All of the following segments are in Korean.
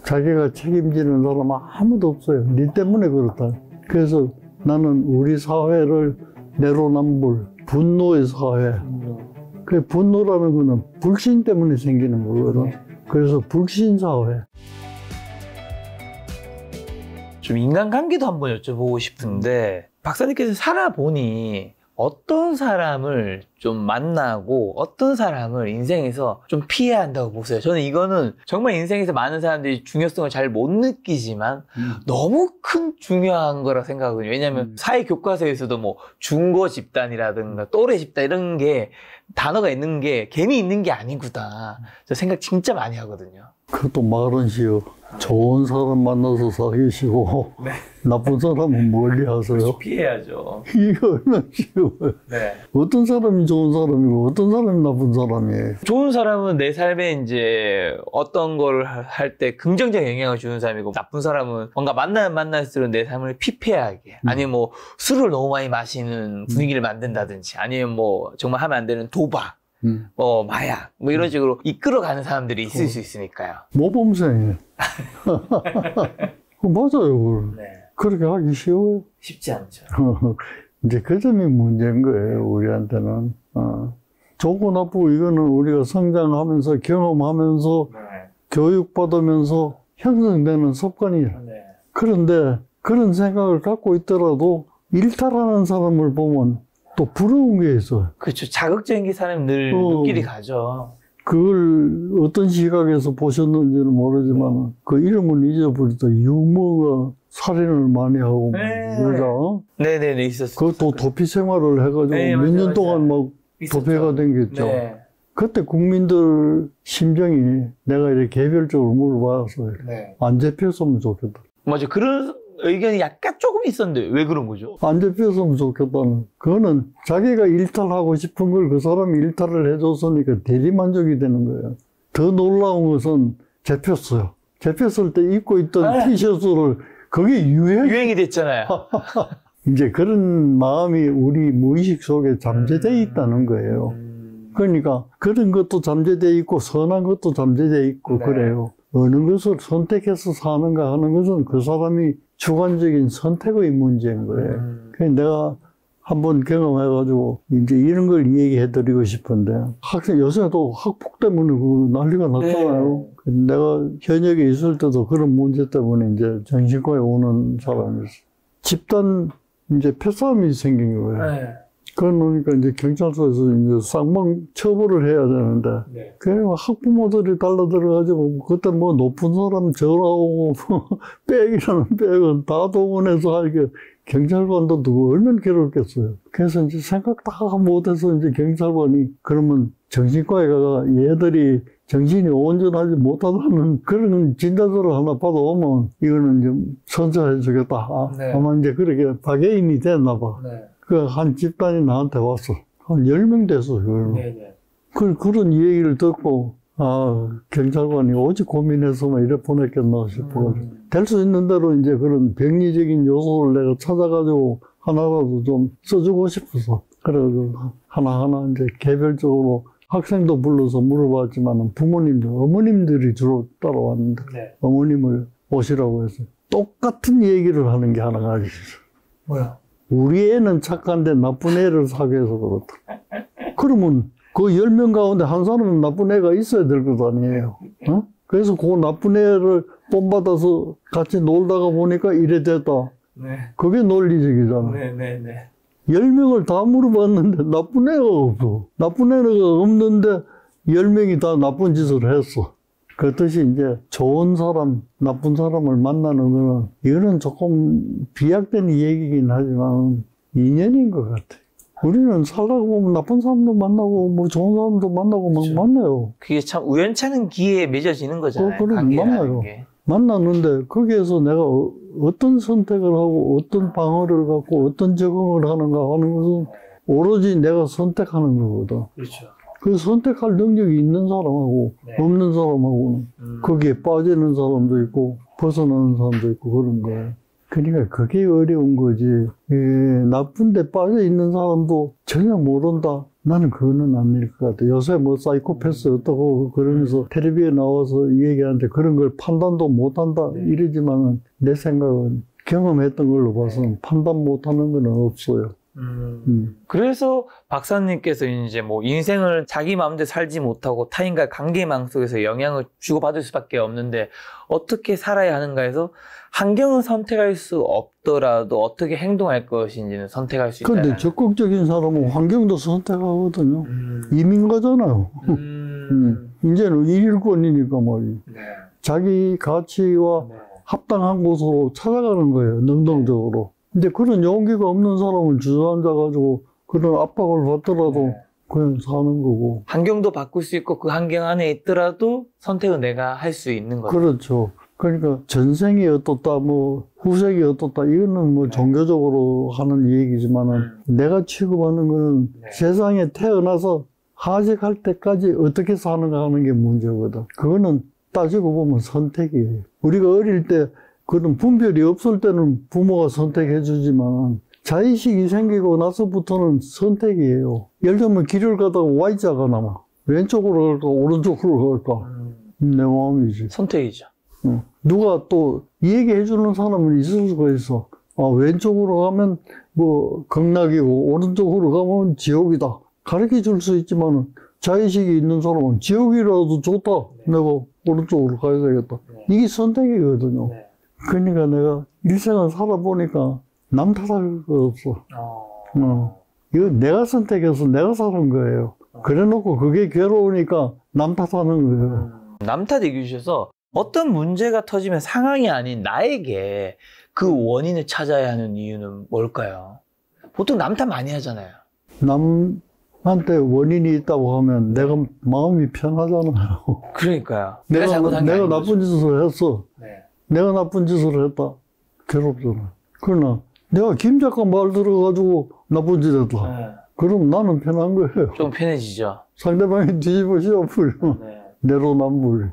자기가 책임지는 사람 아무도 없어요. 니 때문에 그렇다. 그래서 나는 우리 사회를 내로남불, 분노의 사회. 그 분노라는 거는 불신 때문에 생기는 거거든. 그래서 불신사회. 좀 인간관계도 한번 여쭤보고 싶은데, 박사님께서 살아보니 어떤 사람을 좀 만나고 어떤 사람을 인생에서 좀 피해야 한다고 보세요? 저는 이거는 정말 인생에서 많은 사람들이 중요성을 잘 못 느끼지만 너무 큰 중요한 거라 생각하거든요. 왜냐하면 사회 교과서에서도 뭐 중고 집단이라든가 또래 집단 이런 게 단어가 있는 게 괜히 있는 게 아니구나. 저 생각 진짜 많이 하거든요. 그것도 말은 쉬워. 좋은 사람 만나서 사귀시고 네. 나쁜 사람은 멀리 하세요. 피해야죠. 이게 얼마나 쉬워요. 네. 어떤 사람이 좋은 사람이고 어떤 사람이 나쁜 사람이에요. 좋은 사람은 내 삶에 이제 어떤 걸 할 때 긍정적 영향을 주는 사람이고, 나쁜 사람은 뭔가 만나면 만날수록 내 삶을 피폐하게, 아니면 뭐 술을 너무 많이 마시는 분위기를 만든다든지, 아니면 뭐 정말 하면 안 되는 도박, 뭐 마약, 뭐 이런 식으로 이끌어가는 사람들이 있을 수 있으니까요. 모범생이에요. 맞아요. 그걸. 네. 그렇게 하기 쉬워요. 쉽지 않죠. 이제 그 점이 문제인 거예요, 우리한테는. 좋고 나쁘고 이거는 우리가 성장하면서 경험하면서 네. 교육받으면서 형성되는 습관이에요. 네. 그런데 그런 생각을 갖고 있더라도 일탈하는 사람을 보면 또 부러운 게 있어요. 그렇죠. 자극적인 게 사람 늘 눈길이 가죠. 그걸 어떤 시각에서 보셨는지는 모르지만 그 이름은 잊어버렸다. 유머가 살인을 많이 하고 그러죠. 네네네, 있었어요. 그것도 도피 생활을 해가지고 네, 몇 년 맞아요. 동안 막 있었죠. 도피가 댕겼죠. 네. 그때 국민들 심정이 내가 이렇게 개별적으로 물어봤어요. 네. 안 잡혔으면 좋겠다. 맞아. 그런 의견이 약간 조금 있었는데 왜 그런 거죠? 안 잡혔으면 좋겠다는. 그거는 자기가 일탈하고 싶은 걸 그 사람이 일탈을 해줬으니까 대리만족이 되는 거예요. 더 놀라운 것은 잡혔어요. 잡혔을 때 입고 있던 티셔츠를 그게 유행이 됐잖아요. 이제 그런 마음이 우리 무의식 속에 잠재되어 있다는 거예요. 그러니까 그런 것도 잠재되어 있고 선한 것도 잠재되어 있고 네. 그래요. 어느 것을 선택해서 사는가 하는 것은 그 사람이 주관적인 선택의 문제인 거예요. 그래서 내가 한번 경험해가지고 이제 이런 걸 얘기해드리고 싶은데, 학생 요새도 학폭 때문에 그 난리가 났잖아요. 네. 내가 현역에 있을 때도 그런 문제 때문에 이제 정신과에 오는 사람이었어. 집단 이제 패싸움이 생긴 거예요. 네. 그러니까 이제 경찰서에서 이제 쌍방 처벌을 해야 되는데, 네. 그래서 학부모들이 달라들어가지고, 그때 뭐 높은 사람 절하고, 백이라는 백은 다 동원해서 하니까 경찰관도 두고 얼마나 괴롭겠어요. 그래서 이제 생각 다 못해서 이제 경찰관이 그러면 정신과에 가가 얘들이 정신이 온전하지 못하다는 그런 진단서를 하나 받아오면 이거는 좀 선처해 주겠다. 네. 아마 이제 그렇게 박애인이 됐나 봐. 네. 그 한 집단이 나한테 왔어. 한 10명 됐어. 네네. 그런 얘기를 듣고, 경찰관이 오직 고민해서만 이래 보냈겠나 싶어. 될 수 있는 대로 이제 그런 병리적인 요소를 내가 찾아가지고 하나라도 좀 써주고 싶어서. 그래서 하나하나 이제 개별적으로 학생도 불러서 물어봤지만 부모님들, 어머님들이 주로 따라왔는데, 네. 어머님을 오시라고 해서 똑같은 얘기를 하는 게 하나가 있어. 뭐야? 우리 애는 착한데 나쁜 애를 사귀어서 그렇다. 그러면 그 10명 가운데 한 사람은 나쁜 애가 있어야 될 것 아니에요. 어? 그래서 그 나쁜 애를 본받아서 같이 놀다가 보니까 이래 됐다. 네. 그게 논리적이잖아. 네네네. 10명을 다 물어봤는데 나쁜 애가 없어. 나쁜 애가 없는데 10명이 다 나쁜 짓을 했어. 그렇듯이 이제 좋은 사람, 나쁜 사람을 만나는 거는 이거는 조금 비약된 얘기긴 하지만 인연인 것 같아. 우리는 살다가 보면 나쁜 사람도 만나고 뭐 좋은 사람도 만나고 막 만나요. 그게 참 우연찮은 기회에 맺어지는 거잖아요. 그래, 만나요. 게. 만났는데 거기에서 내가 어떤 선택을 하고 어떤 방어를 갖고 어떤 적응을 하는가 하는 것은 오로지 내가 선택하는 거거든. 그렇죠. 그 선택할 능력이 있는 사람하고 네. 없는 사람하고는 거기에 빠지는 사람도 있고 벗어나는 사람도 있고 그런 거예요. 그러니까 그게 어려운 거지. 나쁜 데 빠져 있는 사람도 전혀 모른다. 나는 그거는 아닐 것 같아. 요새 뭐 사이코패스 어떠고 그러면서 텔레비에 나와서 얘기하는데 그런 걸 판단도 못한다 이러지만은 내 생각은 경험했던 걸로 봐서는 판단 못하는 건 없어요. 그래서 박사님께서 이제 뭐 인생을 자기 마음대로 살지 못하고 타인과의 관계망 속에서 영향을 주고받을 수밖에 없는데 어떻게 살아야 하는가에서 환경은 선택할 수 없더라도 어떻게 행동할 것인지는 선택할 수 있다. 그런데 적극적인 사람은 환경도 선택하거든요. 이민 가잖아요. 이제는 일일권이니까 말이에요. 네. 자기 가치와 합당한 곳으로 찾아가는 거예요. 능동적으로. 근데 그런 용기가 없는 사람은 주저앉아가지고 그런 압박을 받더라도 그냥 사는 거고. 환경도 바꿀 수 있고 그 환경 안에 있더라도 선택은 내가 할 수 있는 거죠. 그렇죠. 그러니까 전생이 어떻다, 뭐 후생이 어떻다, 이거는 뭐 종교적으로 하는 얘기지만은 내가 취급하는 거는 세상에 태어나서 하직할 때까지 어떻게 사는가 하는 게 문제거든. 그거는 따지고 보면 선택이에요. 우리가 어릴 때 그런 분별이 없을 때는 부모가 선택해 주지만 자의식이 생기고 나서부터는 선택이에요. 예를 들면 길을 가다가 Y자가 나와. 왼쪽으로 갈까 오른쪽으로 갈까. 내 마음이지. 선택이죠. 누가 또 얘기해 주는 사람은 있을 수가 있어. 아, 왼쪽으로 가면 뭐 극락이고 오른쪽으로 가면 지옥이다. 가르쳐 줄 수 있지만 자의식이 있는 사람은 지옥이라도 좋다. 내가 오른쪽으로 가야 되겠다. 이게 선택이거든요. 그러니까 내가 일생을 살아보니까 남 탓할 거 없어. 이거 내가 선택해서 내가 사는 거예요. 그래 놓고 그게 괴로우니까 남 탓하는 거예요. 남 탓 얘기해 주셔서 어떤 문제가 터지면 상황이 아닌 나에게 그 원인을 찾아야 하는 이유는 뭘까요? 보통 남 탓 많이 하잖아요. 남한테 원인이 있다고 하면 내가 마음이 편하잖아요. 그러니까요. 내가 나쁜 짓을 했어. 내가 나쁜 짓을 했다. 괴롭잖아. 그러나 내가 김 작가 말 들어가지고 나쁜 짓 했다. 그럼 나는 편한 거예요. 좀 편해지죠. 상대방이 뒤집어 씌워버리면 내로남불.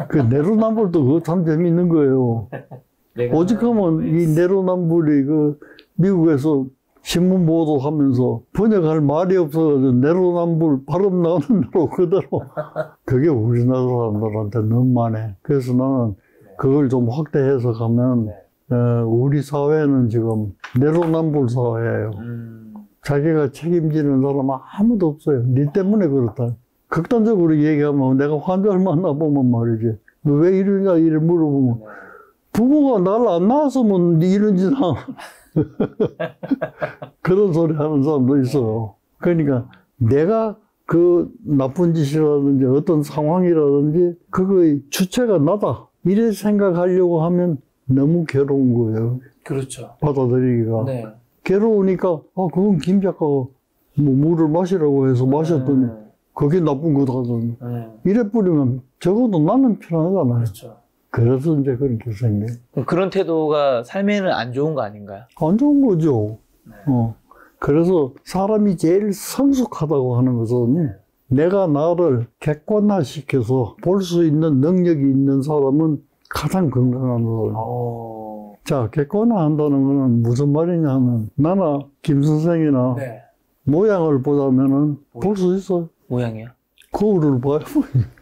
그 내로남불도 그거 참 재밌는 거예요. 오직하면 이 내로남불이 그 미국에서 신문 보도하면서 번역할 말이 없어가지고 내로남불 발음 나오는 대로 그대로. 그게 우리나라 사람들한테 너무 많아. 그래서 나는 그걸 좀 확대해서 가면 우리 사회는 지금 내로남불 사회예요. 자기가 책임지는 사람 아무도 없어요. 니 때문에 그렇다. 극단적으로 얘기하면 내가 환자를 만나보면 말이지. 너 왜 이러냐 이래 물어보면 부모가 나를 안 낳았으면 니 이런 짓 하나. 그런 소리 하는 사람도 있어요. 그러니까 내가 그 나쁜 짓이라든지 어떤 상황이라든지 그거의 주체가 나다. 이래 생각하려고 하면 너무 괴로운 거예요. 그렇죠. 받아들이기가. 괴로우니까, 그건 김 작가가 뭐 물을 마시라고 해서 마셨더니, 그게 나쁜 거다더니. 이래 뿌리면 적어도 나는 편하잖아요. 그렇죠. 그래서 이제 그렇게 생겨. 그런 태도가 삶에는 안 좋은 거 아닌가요? 안 좋은 거죠. 그래서 사람이 제일 성숙하다고 하는 것은 내가 나를 객관화시켜서 볼 수 있는 능력이 있는 사람은 가장 건강한 사람. 자, 객관화한다는 거는 무슨 말이냐 하면 나나 김 선생이나 모양을 보자면은 볼 수 있어. 모양이요? 거울을 봐요.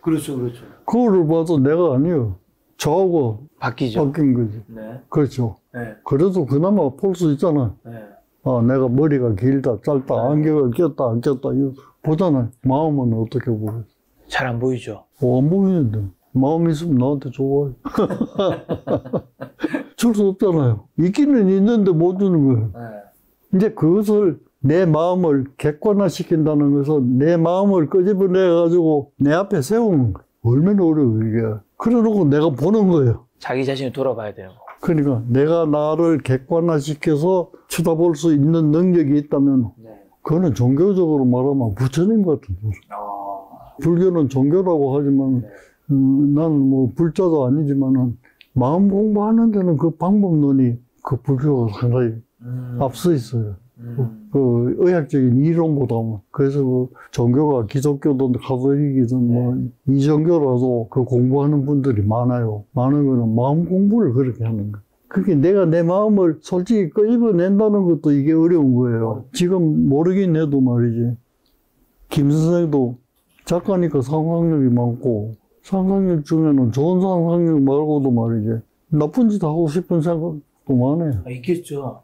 그렇죠. 거울을 봐도 내가 아니에요. 저하고 바뀌죠. 바뀐 거지. 그렇죠. 그래도 그나마 볼 수 있잖아. 내가 머리가 길다, 짧다, 안경을 꼈다, 안 꼈다, 이거 보잖아요. 마음은 어떻게 보여요? 잘 안 보이죠? 안 보이는데. 마음 있으면 나한테 좋아요. 줄 수 없잖아요. 있기는 있는데 못 주는 거예요. 이제 그것을 내 마음을 객관화시킨다는 것은 내 마음을 끄집어내가지고 내 앞에 세우는 거예요. 얼마나 어려워, 이게. 그래 놓고 내가 보는 거예요. 자기 자신을 돌아봐야 되는 거. 그러니까 내가 나를 객관화시켜서 쳐다볼 수 있는 능력이 있다면 그거는 종교적으로 말하면 부처님 같은 거죠. 불교는 종교라고 하지만 나는 뭐 불자도 아니지만은 마음 공부하는 데는 그 방법론이 그 불교가 상당히 앞서 있어요. 그 의학적인 이론보다는. 그래서 그 종교가 기독교든 가톨릭이든 뭐 이종교라도 그 공부하는 분들이 많아요. 많은 거는 마음 공부를 그렇게 하는 거예요. 그게 내가 내 마음을 솔직히 끄집어낸다는 것도 이게 어려운 거예요. 지금 모르긴 해도 말이지. 김 선생도 작가니까 상상력이 많고, 상상력 중에는 좋은 상상력 말고도 말이지, 나쁜 짓 하고 싶은 생각도 많아요. 있겠죠.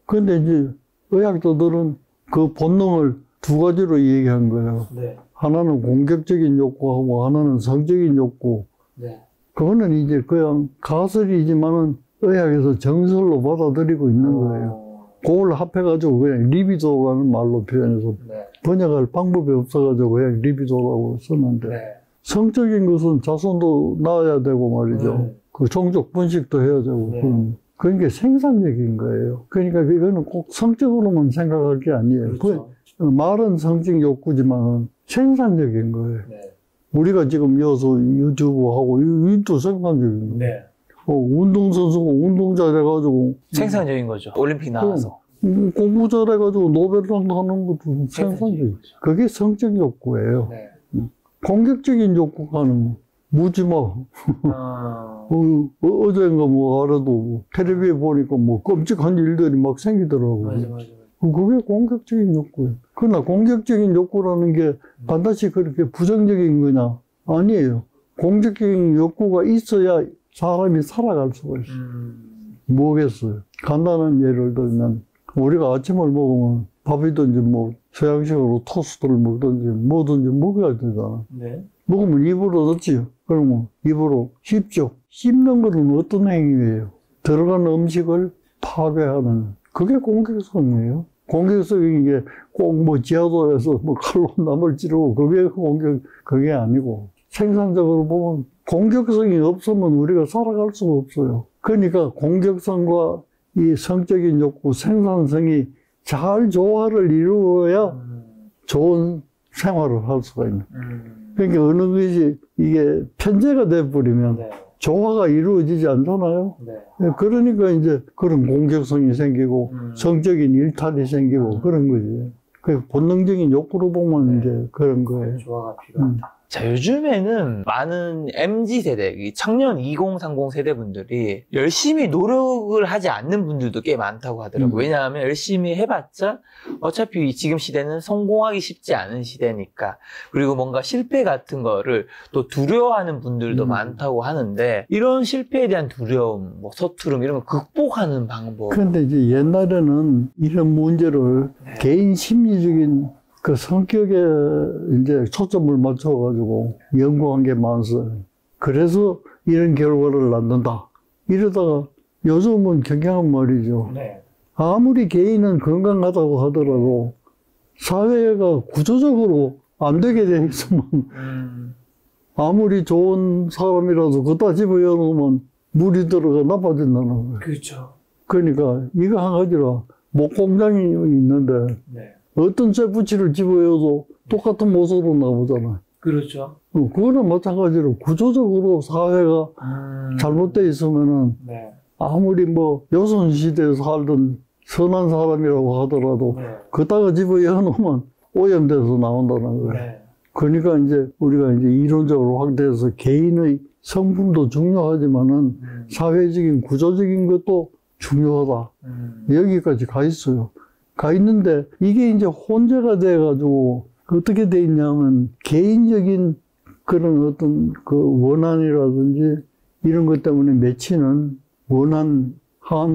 근데 이제 의학자들은 그 본능을 두 가지로 얘기한 거예요. 네. 하나는 공격적인 욕구하고 하나는 성적인 욕구. 네. 그거는 이제 그냥 가설이지만은 의학에서 정설로 받아들이고 있는 거예요. 그걸 합해가지고 그냥 리비도라는 말로 표현해서 네. 번역할 방법이 없어가지고 그냥 리비도라고 썼는데, 네. 성적인 것은 자손도 낳아야 되고 말이죠. 네. 그 종족 번식도 해야 되고. 네. 그러니까 생산적인 거예요. 그러니까 이거는 꼭 성적으로만 생각할 게 아니에요. 그렇죠. 말은 성적 욕구지만 생산적인 거예요. 네. 우리가 지금 여기서 유튜브 하고 이도 생산적인 거예요. 네. 운동선수가 운동 잘해가지고 생산적인 거죠. 올림픽 나와서. 공부 잘해가지고 노벨상 하는 것도 생산적인 거죠. 그게 성적 욕구예요. 네. 공격적인 욕구가는 무지막. 어젠가 뭐 알아도 텔레비에 보니까 뭐 끔찍한 일들이 막 생기더라고요. 맞아. 그게 공격적인 욕구예요. 그러나 공격적인 욕구라는 게 반드시 그렇게 부정적인 거냐? 아니에요. 공격적인 욕구가 있어야 사람이 살아갈 수가 있어요. 뭐겠어요? 간단한 예를 들면 우리가 아침을 먹으면 밥이든지 뭐 서양식으로 토스트를 먹든지 뭐든지 먹어야 되잖아. 네. 먹으면 입으로 넣지요. 그러면 입으로 씹죠. 씹는 것은 어떤 행위예요? 들어간 음식을 파괴하는, 그게 공격성이에요. 공격성인 게 꼭 뭐 지하도에서 뭐 칼로 남을 찌르고 그게 아니고, 생산적으로 보면 공격성이 없으면 우리가 살아갈 수가 없어요. 그러니까 공격성과 이 성적인 욕구, 생산성이 잘 조화를 이루어야 좋은 생활을 할 수가 있는. 그러니까 어느 것이 이게 편제가 돼버리면 네. 조화가 이루어지지 않잖아요. 네. 그러니까 이제 그런 공격성이 생기고 성적인 일탈이 생기고 그런 거지. 그 본능적인 욕구로 보면 이제 그런 거예요. 조화가 필요하다. 자, 요즘에는 많은 MZ세대, 이 청년 2030 세대분들이 열심히 노력을 하지 않는 분들도 꽤 많다고 하더라고요. 왜냐하면 열심히 해봤자 어차피 지금 시대는 성공하기 쉽지 않은 시대니까. 그리고 뭔가 실패 같은 거를 또 두려워하는 분들도 많다고 하는데, 이런 실패에 대한 두려움, 뭐 서투름 이런 거 극복하는 방법. 그런데 이제 옛날에는 이런 문제를 개인 심리적인 그 성격에 이제 초점을 맞춰가지고 연구한 게 많았어요. 그래서 이런 결과를 낳는다. 이러다가 요즘은 경향한 말이죠. 네. 아무리 개인은 건강하다고 하더라도 사회가 구조적으로 안 되게 돼 있으면 아무리 좋은 사람이라도 그따 집어여놓으면 물이 들어가 나빠진다는 거예요. 그렇죠. 그러니까 이거 한 가지라 목공장이 있는데 네. 어떤 쇠붙이를 집어여도 똑같은 모습으로 나오잖아요. 그렇죠. 그거는 마찬가지로 구조적으로 사회가 잘못되어 있으면은 네. 아무리 뭐 조선시대에 살던 선한 사람이라고 하더라도 네. 그따가 집어여놓으면 오염돼서 나온다는 거예요. 네. 그러니까 이제 우리가 이제 이론적으로 확대해서 개인의 성품도 중요하지만은 사회적인 구조적인 것도 중요하다. 여기까지 가 있어요. 가 있는데 이게 이제 혼재가 돼가지고 어떻게 돼 있냐면 개인적인 그런 어떤 그 원한이라든지 이런 것 때문에 맺히는 원한,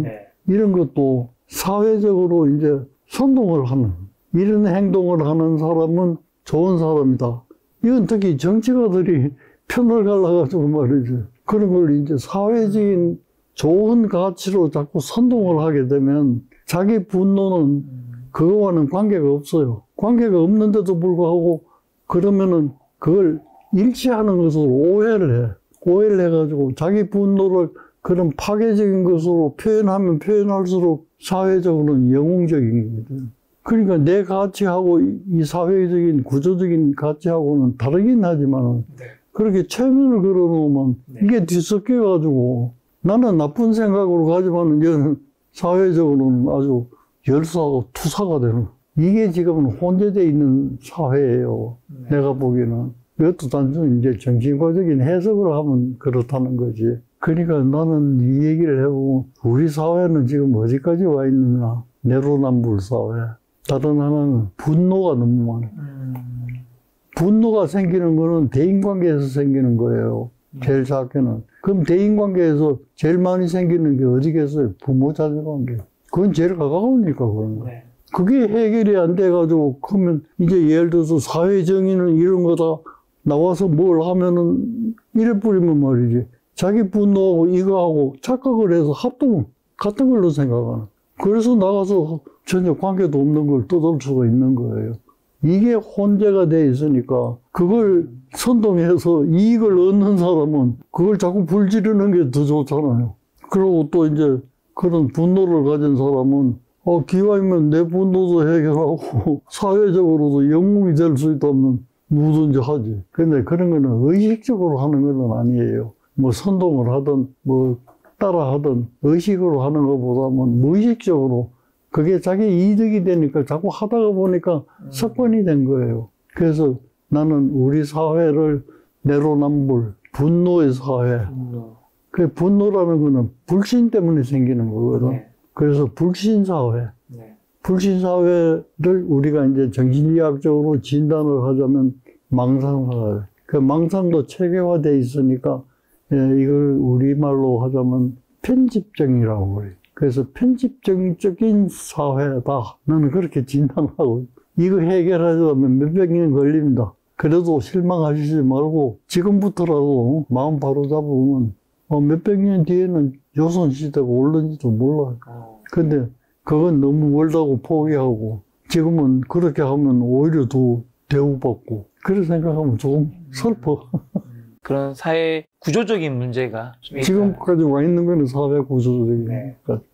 네. 이런 것도 사회적으로 이제 선동을 하는, 이런 행동을 하는 사람은 좋은 사람이다. 이건 특히 정치가들이 편을 갈라가지고 말이죠. 그런 걸 이제 사회적인 좋은 가치로 자꾸 선동을 하게 되면 자기 분노는 그거와는 관계가 없어요. 관계가 없는데도 불구하고 그러면은 그걸 일치하는 것으로 오해를 해. 오해를 해가지고 자기 분노를 그런 파괴적인 것으로 표현하면 표현할수록 사회적으로는 영웅적인 거죠. 그러니까 내 가치하고 이 사회적인 구조적인 가치하고는 다르긴 하지만 그렇게 최면을 걸어놓으면 이게 뒤섞여가지고 나는 나쁜 생각으로 가지만 이제는 사회적으로는 아주 열사하고 투사가 되는, 이게 지금은 혼재되어 있는 사회예요. 내가 보기에는. 이것도 단순히 이제 정신과적인 해석을 하면 그렇다는 거지. 그러니까 나는 이 얘기를 해보면 우리 사회는 지금 어디까지 와 있느냐. 내로남불 사회. 다른 하나는 분노가 너무 많아요. 분노가 생기는 거는 대인관계에서 생기는 거예요. 제일 작게는. 그럼 대인관계에서 제일 많이 생기는 게 어디겠어요? 부모 자녀관계. 그건 제일 가까우니까 그런 거예요. 네. 그게 해결이 안 돼가지고 그러면 이제 예를 들어서 사회정의는 이런 거다 나와서 뭘 하면은 이래 뿌리면 말이지. 자기 분노하고 이거하고 착각을 해서 합동 같은 걸로 생각하는. 그래서 나가서 전혀 관계도 없는 걸 떠돌 수가 있는 거예요. 이게 혼재가 돼 있으니까 그걸 선동해서 이익을 얻는 사람은 그걸 자꾸 불지르는 게 더 좋잖아요. 그리고 또 이제 그런 분노를 가진 사람은 기왕이면 내 분노도 해결하고 사회적으로도 영웅이 될 수 있다면 누구든지 하지. 근데 그런 거는 의식적으로 하는 건 아니에요. 뭐 선동을 하든 뭐 따라하든 의식으로 하는 것보다는 무의식적으로 그게 자기 이득이 되니까 자꾸 하다가 보니까 습관이 된 거예요. 그래서 나는 우리 사회를 내로남불, 분노의 사회. 그 분노라는 거는 불신 때문에 생기는 거거든. 네. 그래서 불신사회. 네. 불신사회를 우리가 이제 정신의학적으로 진단을 하자면 망상사회. 그 망상도 체계화되어 있으니까 이걸 우리말로 하자면 편집증이라고 그래요. 그래서 편집증적인 사회다. 나는 그렇게 진단하고 이거 해결하려면 몇백 년 걸립니다. 그래도 실망하시지 말고 지금부터라도 마음 바로 잡으면 몇백 년 뒤에는 조선시대가 올는지도 몰라요. 근데 그건 너무 멀다고 포기하고 지금은 그렇게 하면 오히려 더 대우받고 그렇게 생각하면 조금 슬퍼. 그런 사회 구조적인 문제가 좀 지금까지 와 있는 거는 사회 구조적인 네. 거니까.